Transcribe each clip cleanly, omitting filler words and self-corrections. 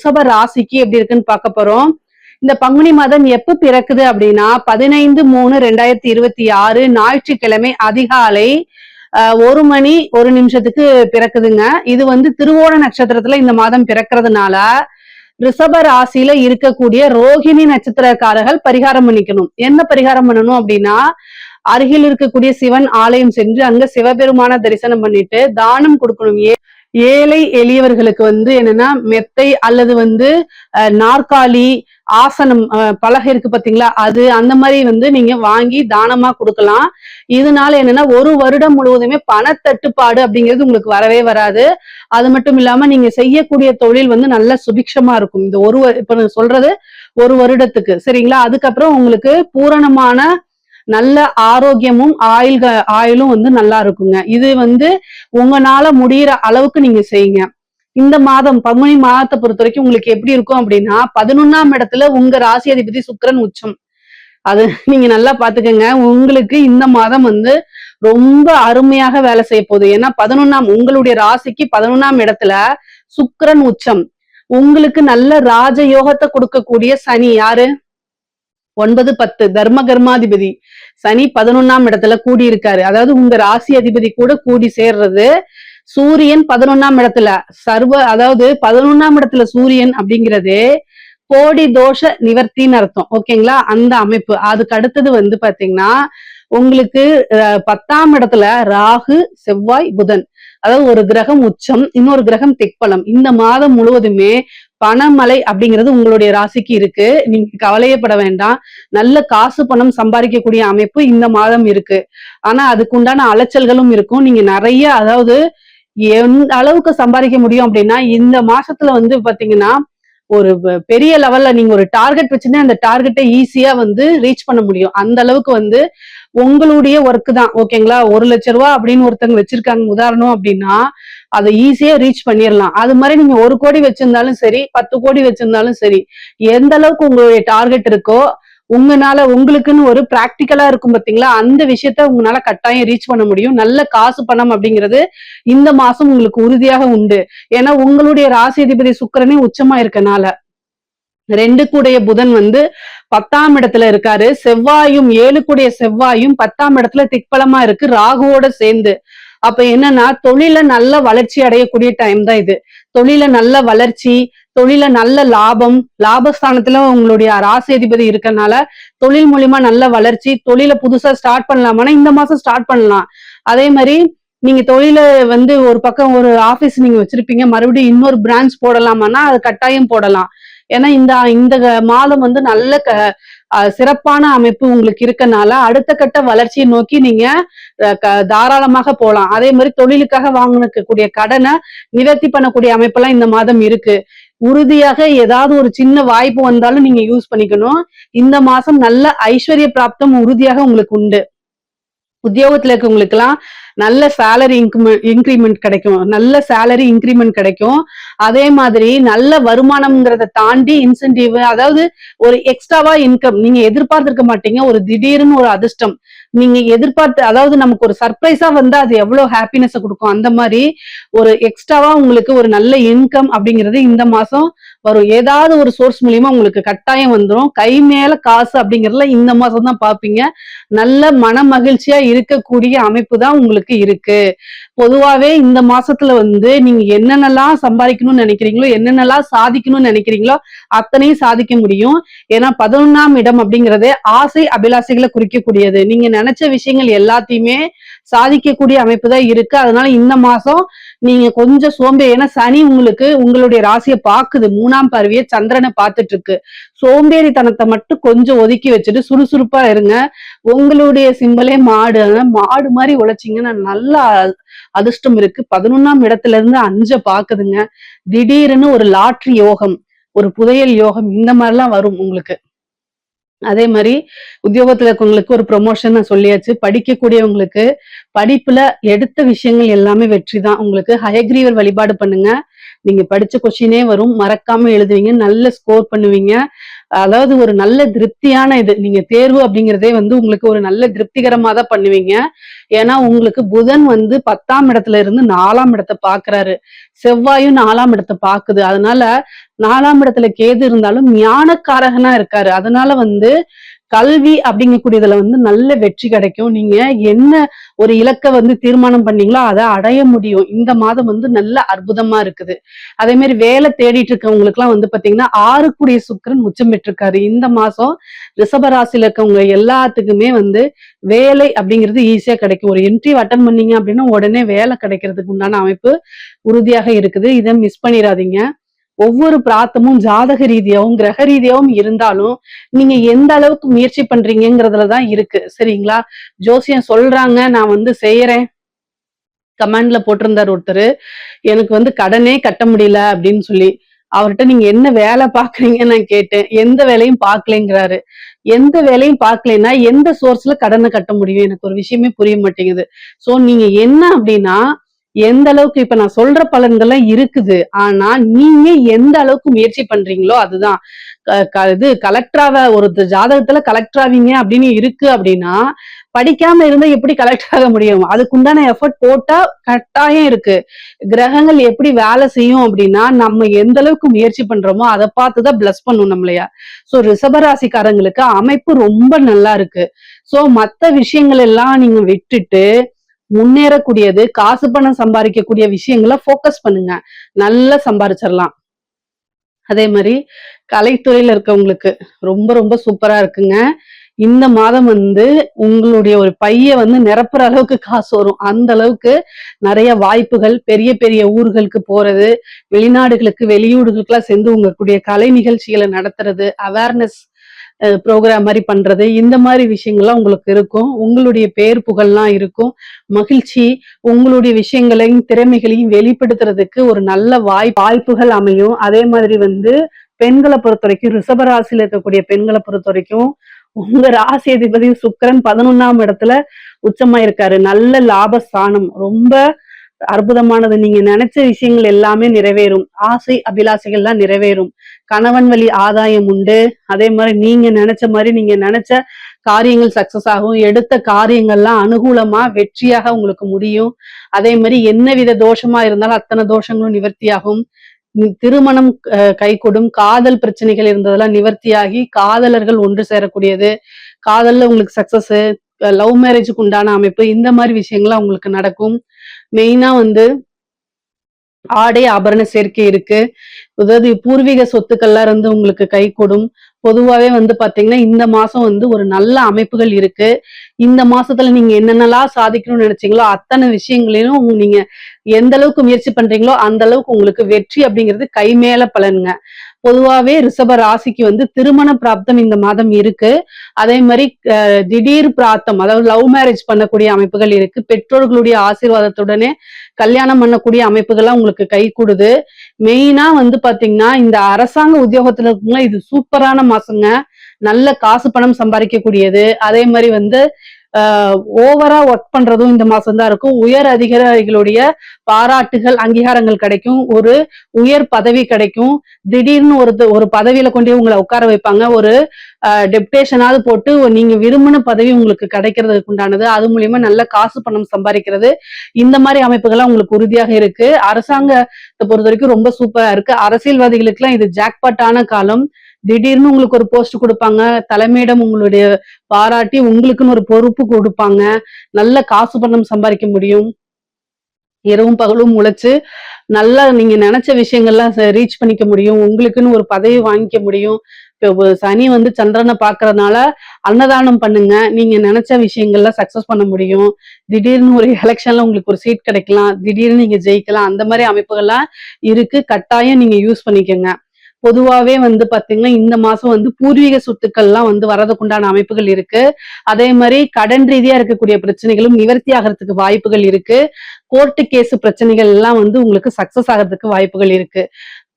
ரிஷப ராசிக்கு எப்படி இருக்குன்னு பார்க்க போறோம். இந்த பங்குனி மாதம் எப்ப பிறக்குது அப்படின்னா 15/3/2026 ஞாயிற்றுக்கிழமை அதிகாலை 1 மணி 1 நிமிஷத்துக்கு பிறக்குதுங்க. இது திருவோண நட்சத்திரத்துல இந்த மாதம் பிறக்கிறதுனால ரிஷப ராசியில இருக்கக்கூடிய ரோஹிணி நட்சத்திரக்காரர்கள் பரிகாரம் பண்ணிக்கணும். என்ன பரிகாரம் பண்ணணும் அப்படின்னா, அருகில் இருக்கக்கூடிய சிவன் ஆலயம் சென்று அங்க சிவபெருமான தரிசனம் பண்ணிட்டு தானம் கொடுக்கணும். ஏழை எளியவர்களுக்கு என்னன்னா மெத்தை அல்லது நாற்காலி ஆசனம் பலகை இருக்கு பாத்தீங்களா, அது அந்த மாதிரி நீங்க வாங்கி தானமா கொடுக்கலாம். இதனால என்னன்னா 1 வருடம் முழுவதுமே பணத்தட்டுப்பாடு அப்படிங்கிறது உங்களுக்கு வரவே வராது. அது மட்டும் இல்லாம நீங்க செய்யக்கூடிய தொழில் நல்ல சுபிக்ஷமா இருக்கும். இந்த இப்ப நான் சொல்றது 1 வருடத்துக்கு சரிங்களா. அதுக்கப்புறம் உங்களுக்கு பூரணமான நல்ல ஆரோக்கியமும் ஆயுளும் நல்லா இருக்குங்க. இது உங்களால முடியிற அளவுக்கு நீங்க செய்யுங்க. இந்த மாதம் பங்குனி மாதத்தை பொறுத்த வரைக்கும் உங்களுக்கு எப்படி இருக்கும் அப்படின்னா, 11ஆம் இடத்துல உங்க ராசி அதிபதி சுக்கிரன் உச்சம். அது நீங்க நல்லா பாத்துக்கங்க. உங்களுக்கு இந்த மாதம் ரொம்ப அருமையாக வேலை செய்ய போகுது. ஏன்னா உங்களுடைய ராசிக்கு 11ஆம் இடத்துல சுக்கிரன் உச்சம். உங்களுக்கு நல்ல ராஜயோகத்தை கொடுக்கக்கூடிய சனி யாரு? 9, 10 தர்ம கர்மாதிபதி சனி 11ஆம் இடத்துல கூடி இருக்காரு. அதாவது உங்க ராசி அதிபதி கூட கூடி சேர்றது. சூரியன் 11ஆம் இடத்துல அதாவது 11ஆம் இடத்துல சூரியன் அப்படிங்கிறது கோடி தோஷ நிவர்த்தின்னு அர்த்தம். ஓகேங்களா, அந்த அமைப்பு. அதுக்கு அடுத்தது பாத்தீங்கன்னா உங்களுக்கு 10ஆம் இடத்துல ராகு செவ்வாய் புதன், அதாவது ஒரு கிரகம் உச்சம், இன்னொரு கிரகம் திக்பலம். இந்த மாதம் முழுவதுமே பணமழை அப்படிங்கிறது உங்களுடைய ராசிக்கு இருக்கு. நீங்க கவலையப்பட வேண்டாம். நல்ல காசு பணம் சம்பாதிக்கக்கூடிய அமைப்பு இந்த மாதம் இருக்கு. ஆனா அதுக்குண்டான அலைச்சல்களும் இருக்கும். நீங்க நிறைய அதாவது எந்த அளவுக்கு சம்பாதிக்க முடியும் அப்படின்னா, இந்த மாசத்துல பாத்தீங்கன்னா ஒரு பெரிய லெவல்ல நீங்க ஒரு டார்கெட் வச்சுன்னா அந்த டார்கெட்டை ஈஸியா ரீச் பண்ண முடியும். அந்த அளவுக்கு உங்களுடைய ஒர்க் தான். ஓகேங்களா, 1 லட்சம் ரூபாய் அப்படின்னு ஒருத்தவங்க வச்சிருக்காங்க உதாரணம் அப்படின்னா, அதை ஈஸியா ரீச் பண்ணிடலாம். அது மாதிரி நீங்க 1 கோடி வச்சிருந்தாலும் சரி, 10 கோடி வச்சிருந்தாலும் சரி, எந்த அளவுக்கு உங்களுடைய டார்கெட் இருக்கோ உங்களுக்குன்னு ஒரு பிராக்டிக்கலா இருக்கும் பாத்தீங்களா, அந்த விஷயத்த உங்களால கட்டாயம் ரீச் பண்ண முடியும். நல்ல காசு பணம் அப்படிங்கிறது இந்த மாசம் உங்களுக்கு உறுதியாக உண்டு. ஏன்னா உங்களுடைய ராசி அதிபதி சுக்கிரனே உச்சமா இருக்கனால 2 கூடைய புதன் 10ஆம் இடத்துல இருக்காரு. செவ்வாயும் 7 கூடைய செவ்வாயும் 10ஆம் இடத்துல திக்பலமா இருக்கு ராகுவோட சேர்ந்து. அப்ப என்னன்னா தொழில நல்ல வளர்ச்சி அடையக்கூடிய டைம் தான் இது. தொழில நல்ல வளர்ச்சி, தொழில நல்ல லாபம், லாபஸ்தானத்துல உங்களுடைய ராசி அதிபதி இருக்கனால தொழில் மூலியமா நல்ல வளர்ச்சி. தொழில புதுசா ஸ்டார்ட் பண்ணலாமான்னா இந்த மாசம் ஸ்டார்ட் பண்ணலாம். அதே மாதிரி நீங்க தொழில ஒரு பக்கம் ஒரு ஆபீஸ் நீங்க வச்சிருப்பீங்க, மறுபடியும் இன்னொரு பிரான்ச் போடலாமான்னா அது கட்டாயம் போடலாம். ஏன்னா இந்த மாதம் நல்ல சிறப்பான அமைப்பு உங்களுக்கு இருக்கனால அடுத்த கட்ட வளர்ச்சியை நோக்கி நீங்க தாராளமாக போலாம். அதே மாதிரி தொழிலுக்காக வாங்கக்கூடிய கடனை நிவர்த்தி பண்ணக்கூடிய அமைப்பெல்லாம் இந்த மாதம் இருக்கு. உறுதியாக ஏதாவது ஒரு சின்ன வாய்ப்பு வந்தாலும் நீங்க யூஸ் பண்ணிக்கணும். இந்த மாசம் நல்ல ஐஸ்வர்ய பிராப்தம் உறுதியாக உங்களுக்கு உண்டு. உத்தியோகத்துல இருக்கவங்களுக்கு எல்லாம் நல்ல சேலரி இன்கிரிமெண்ட் கிடைக்கும். நல்ல சேலரி இன்கிரிமெண்ட் கிடைக்கும். அதே மாதிரி நல்ல வருமானம்ங்கிறத தாண்டி இன்சென்டிவ், அதாவது ஒரு எக்ஸ்ட்ராவா இன்கம் நீங்க எதிர்பார்த்திருக்க மாட்டீங்க. ஒரு திடீர்னு ஒரு அதிர்ஷ்டம் நீங்க எதிர்பார்த்து, அதாவது நமக்கு ஒரு சர்ப்ரைஸா அது எவ்வளவு ஹாப்பினஸ் கொடுக்கும். அந்த மாதிரி ஒரு எக்ஸ்ட்ராவா உங்களுக்கு ஒரு நல்ல இன்கம் அப்படிங்கிறது இந்த மாசம் வரும். ஏதாவது ஒரு சோர்ஸ் மூலியமா உங்களுக்கு கட்டாயம் வந்துடும். கை மேல காசு அப்படிங்கறதுல இந்த மாசம் தான் பாப்பீங்க. நல்ல மன மகிழ்ச்சியா இருக்கக்கூடிய அமைப்பு தான் உங்களுக்கு இருக்கு. பொதுவாவே இந்த மாசத்துல நீங்க என்னென்னலாம் சம்பாதிக்கணும்னு நினைக்கிறீங்களோ, என்னென்னலாம் சாதிக்கணும்னு நினைக்கிறீங்களோ அத்தனையும் சாதிக்க முடியும். ஏன்னா 11ஆம் இடம் அப்படிங்கறதே ஆசை அபிலாசைகளை குறிக்கக்கூடியது. நீங்க நினைச்ச விஷயங்கள் எல்லாத்தையுமே சாதிக்கக்கூடிய அமைப்பு தான் இருக்கு. அதனால இந்த மாசம் நீங்க கொஞ்சம் ஏன்னா சனி உங்களுடைய ராசியை பாக்குது, 3ஆம் பார்வையை சந்திரனை பார்த்துட்டு இருக்கு. சோம்பேறித்தனத்தை மட்டும் கொஞ்சம் ஒதுக்கி வச்சுட்டு சுறுசுறுப்பா இருங்க. உங்களுடைய சிம்பலே மாடு. மாடு மாதிரி உழைச்சிங்கன்னா நல்ல அதிர்ஷ்டம் இருக்கு. 11ஆம் இடத்துல இருந்து 5 பாக்குதுங்க. திடீர்னு ஒரு லாட்ரி யோகம், ஒரு புதையல் யோகம் இந்த மாதிரிலாம் வரும் உங்களுக்கு. அதே மாதிரி உத்தியோகத்துல இருக்கவங்களுக்கு ஒரு ப்ரொமோஷன் நான் சொல்லியாச்சு. படிக்கக்கூடியவங்களுக்கு படிப்புல எடுத்த விஷயங்கள் எல்லாமே வெற்றி தான். உங்களுக்கு ஹயக்ரீவர் வழிபாடு பண்ணுங்க. நீங்க படிச்ச கொஸ்டினே வரும், மறக்காம எழுதுவீங்க, நல்ல ஸ்கோர் பண்ணுவீங்க. அதாவது ஒரு நல்ல திருப்தியான இது. நீங்க தேர்வு அப்படிங்கிறதே வந்து உங்களுக்கு ஒரு நல்ல திருப்திகரமா தான் பண்ணுவீங்க. ஏன்னா உங்களுக்கு புதன் வந்து 10ஆம் இடத்துல இருந்து 4ஆம் இடத்தை பாக்குறாரு. செவ்வாயும் 4ஆம் இடத்தை பாக்குது. அதனால 4ஆம் இடத்துல கேது இருந்தாலும் ஞானக்காரகனா இருக்காரு. அதனால வந்து கல்வி அப்படிங்கக்கூடியதுல வந்து நல்ல வெற்றி கிடைக்கும். நீங்க என்ன ஒரு இலக்க வந்து தீர்மானம் பண்ணீங்களோ அதை அடைய முடியும். இந்த மாதம் வந்து நல்ல அற்புதமா இருக்குது. அதே மாதிரி வேலை தேடிட்டு இருக்கவங்களுக்கு எல்லாம் வந்து பாத்தீங்கன்னா 6 சுக்கிரன் உச்சம் பெற்றிருக்காரு. இந்த மாசம் ரிஷபராசியில இருக்கவங்க எல்லாத்துக்குமே வந்து வேலை அப்படிங்கிறது ஈஸியா கிடைக்கும். ஒரு இன்டர்வியூ அட்டன் பண்ணீங்க அப்படின்னா உடனே வேலை கிடைக்கிறதுக்கு உண்டான அமைப்பு உறுதியாக இருக்குது. இதை மிஸ் பண்ணிடாதீங்க. ஒவ்வொரு பிராத்தமும் ஜாதக ரீதியாவும் கிரக ரீதியாவும் இருந்தாலும் நீங்க எந்த அளவுக்கு முயற்சி பண்றீங்கிறதுலதான் இருக்கு. சரிங்களா? ஜோசியம் சொல்றாங்க, நான் வந்து செய்யறேன். கமெண்ட்ல போட்டிருந்தாரு ஒருத்தர், எனக்கு வந்து கடனே கட்ட முடியல அப்படின்னு சொல்லி. அவர்கிட்ட நீங்க என்ன வேலை பாக்குறீங்கன்னு நான் கேட்டேன். எந்த வேலையும் பாக்கலைங்கிறாரு. எந்த வேலையும் பாக்கலைன்னா எந்த சோர்ஸ்ல கடனை கட்ட முடியும்? எனக்கு ஒரு விஷயமே புரிய மாட்டேங்குது. சோ நீங்க என்ன அப்படின்னா எந்த அளவுக்கு இப்ப நான் சொல்ற பலன்கள்லாம் இருக்குது. ஆனா நீங்க எந்த அளவுக்கு முயற்சி பண்றீங்களோ அதுதான். இது கலெக்டராவ ஒரு ஜாதகத்துல கலெக்டர் ஆவீங்க அப்படின்னு இருக்கு அப்படின்னா படிக்காம இருந்தா எப்படி கலெக்டர் ஆக முடியும்? அதுக்குண்டான எஃபர்ட் போட்டா கட்டாயம் இருக்கு. கிரகங்கள் எப்படி வேலை செய்யும் அப்படின்னா நம்ம எந்த அளவுக்கு முயற்சி பண்றோமோ அதை பார்த்துதான் பிளஸ் பண்ணும் நம்மளையா. சோ ரிஷபராசிக்காரங்களுக்கு அமைப்பு ரொம்ப நல்லா இருக்கு. சோ மத்த விஷயங்கள் எல்லாம் நீங்க விட்டுட்டு முன்னேறக்கூடியது, காசு பணம் சம்பாதிக்கக்கூடிய விஷயங்களை போக்கஸ் பண்ணுங்க. நல்லா சம்பாரிச்சிடலாம். அதே மாதிரி கலைத்துறையில இருக்கவங்களுக்கு ரொம்ப ரொம்ப சூப்பரா இருக்குங்க. இந்த மாதம் வந்து உங்களுடைய ஒரு பைய வந்து நிரப்புற அளவுக்கு காசு வரும். அந்த அளவுக்கு நிறைய வாய்ப்புகள், பெரிய பெரிய ஊர்களுக்கு போறது, வெளிநாடுகளுக்கு வெளியூர்களுக்கு எல்லாம் சென்று உங்களுடைய கலை நிகழ்ச்சிகளை நடத்துறது, அவேர்னஸ் ப்ரோக்ராம் மாதிரி பண்றது, இந்த மாதிரி விஷயங்கள்லாம் உங்களுக்கு இருக்கும். உங்களுடைய பேர் புகழ்லாம் இருக்கும். மகிழ்ச்சி, உங்களுடைய விஷயங்களையும் திறமைகளையும் வெளிப்படுத்துறதுக்கு ஒரு நல்ல வாய்ப்புகள் அமையும். அதே மாதிரி வந்து பெண்களை பொறுத்த வரைக்கும், ரிஷபராசியில இருக்கக்கூடிய பெண்களை பொறுத்த வரைக்கும் உங்க ராசி அதிபதி சுக்கிரன் 11ஆம் இடத்துல உச்சமா இருக்காரு. நல்ல லாபஸ்தானம், ரொம்ப அற்புதமானது. நீங்க நினைச்ச விஷயங்கள் எல்லாமே நிறைவேறும். ஆசை அபிலாசைகள் எல்லாம் நிறைவேறும். கணவன் வழி ஆதாயம் உண்டு. அதே மாதிரி நீங்க நினைச்ச மாதிரி நீங்க நினைச்ச காரியங்கள் சக்சஸ் ஆகும். எடுத்த காரியங்கள்லாம் அனுகூலமா வெற்றியாக உங்களுக்கு முடியும். அதே மாதிரி என்ன வித தோஷமா இருந்தாலும் அத்தனை தோஷங்களும் நிவர்த்தியாகும். திருமணம் கைகூடும். காதல் பிரச்சனைகள் இருந்ததெல்லாம் நிவர்த்தியாகி காதலர்கள் ஒன்று சேரக்கூடியது, காதல்ல உங்களுக்கு சக்சஸ், லவ் மேரேஜுக்கு உண்டான அமைப்பு, இந்த மாதிரி விஷயங்கள்லாம் உங்களுக்கு நடக்கும். மெயினா வந்து ஆடை ஆபரண சேர்க்கை இருக்கு. அதாவது பூர்வீக சொத்துக்கள்லாம் இருந்து உங்களுக்கு கை கொடும். பொதுவாவே வந்து பாத்தீங்கன்னா இந்த மாசம் வந்து ஒரு நல்ல அமைப்புகள் இருக்கு. இந்த மாசத்துல நீங்க என்னென்னலாம் சாதிக்கணும்னு நினைச்சீங்களோ அத்தனை விஷயங்களையும் நீங்க எந்த அளவுக்கு முயற்சி பண்றீங்களோ அந்த அளவுக்கு உங்களுக்கு வெற்றி அப்படிங்கிறது கை மேல பலனுங்க. பொதுவாவே ரிஷப ராசிக்கு வந்து திருமண பிராப்தம் இந்த மாதம் இருக்கு. அதே மாதிரி திடீர் பிராப்தம், அதாவது லவ் மேரேஜ் பண்ணக்கூடிய அமைப்புகள் இருக்கு. பெற்றோர்களுடைய ஆசீர்வாதத்துடனே கல்யாணம் பண்ணக்கூடிய அமைப்புகள்லாம் உங்களுக்கு கை கூடுது. மெயினா வந்து பாத்தீங்கன்னா இந்த அரசாங்க உத்தியோகத்துல இருக்குங்களா, இது சூப்பரான மாசங்க. நல்ல காசு பணம் சம்பாதிக்கக்கூடியது. அதே மாதிரி வந்து ஓவரா ஒர்க் பண்றதும் இந்த மாசம் தான் இருக்கும். உயர் அதிகாரிகளுடைய பாராட்டுகள், அங்கீகாரங்கள் கிடைக்கும். ஒரு உயர் பதவி கிடைக்கும். திடீர்னு ஒரு பதவியில கொண்டு உங்களை உட்கார வைப்பாங்க. ஒரு டெப்டேஷனாவது போட்டு நீங்க விரும்பின பதவி உங்களுக்கு கிடைக்கிறதுக்கு உண்டானது. அது மூலியமா நல்ல காசு பணம் சம்பாதிக்கிறது, இந்த மாதிரி அமைப்புகள்லாம் உங்களுக்கு உறுதியாக இருக்கு. அரசாங்கத்தை பொறுத்த வரைக்கும் ரொம்ப சூப்பரா இருக்கு. அரசியல்வாதிகளுக்கு எல்லாம் இது ஜாக்பாட்டான காலம். திடீர்னு உங்களுக்கு ஒரு போஸ்ட் கொடுப்பாங்க. தலைமையிடம் உங்களுடைய பாராட்டி உங்களுக்குன்னு ஒரு பொறுப்பு கொடுப்பாங்க. நல்ல காசு பணம் சம்பாதிக்க முடியும். இரவும் பகலும் உழைச்சு நல்லா நீங்க நினைச்ச விஷயங்கள்லாம் ரீச் பண்ணிக்க முடியும். உங்களுக்குன்னு ஒரு பதவி வாங்கிக்க முடியும். இப்ப சனி வந்து சந்திரனை பாக்குறதுனால அன்னதானம் பண்ணுங்க. நீங்க நினைச்ச விஷயங்கள்லாம் சக்சஸ் பண்ண முடியும். திடீர்னு ஒரு எலெக்ஷன்ல உங்களுக்கு ஒரு சீட் கிடைக்கலாம். திடீர்னு நீங்க ஜெயிக்கலாம். அந்த மாதிரி அமைப்புகள்லாம் இருக்கு. கட்டாயம் நீங்க யூஸ் பண்ணிக்கோங்க. பொதுவாவே வந்து பாத்தீங்கன்னா இந்த மாசம் வந்து பூர்வீக சொத்துக்கள்லாம் வந்து வரதுக்குண்டான அமைப்புகள் இருக்கு. அதே மாதிரி கடன் ரீதியா இருக்கக்கூடிய பிரச்சனைகளும் நிவர்த்தி ஆகிறதுக்கு வாய்ப்புகள் இருக்கு. கோர்ட்டு கேஸ் பிரச்சனைகள் எல்லாம் வந்து உங்களுக்கு சக்சஸ் ஆகிறதுக்கு வாய்ப்புகள் இருக்கு.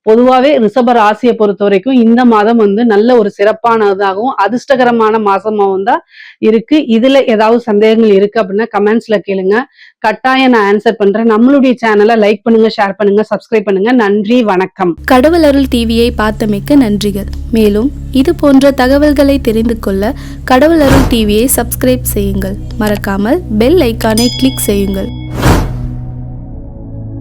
பொதுவாவே ரிஷப ராசியை பொறுத்த வரைக்கும் இந்த மாதம் வந்து நல்ல ஒரு சிறப்பானதாகவும் அதிர்ஷ்டகரமான மாசமாகவும் தான் இருக்கு. இதுல ஏதாவது சந்தேகங்கள் இருக்கு அப்படின்னா கமெண்ட்ஸ்ல கேளுங்க. கட்டாயம் நான் ஆன்சர் பண்றேன். நம்மளுடைய சேனலை லைக் பண்ணுங்க, ஷேர் பண்ணுங்க, சப்ஸ்கிரைப் பண்ணுங்க. நன்றி, வணக்கம். கடவுள் அருள் டிவியை பார்த்தமைக்க நன்றிகள். மேலும் இது போன்ற தகவல்களை தெரிந்து கொள்ள கடவுள் அருள் டிவியை சப்ஸ்கிரைப் செய்யுங்கள். மறக்காமல் பெல் ஐக்கானை கிளிக் செய்யுங்கள்.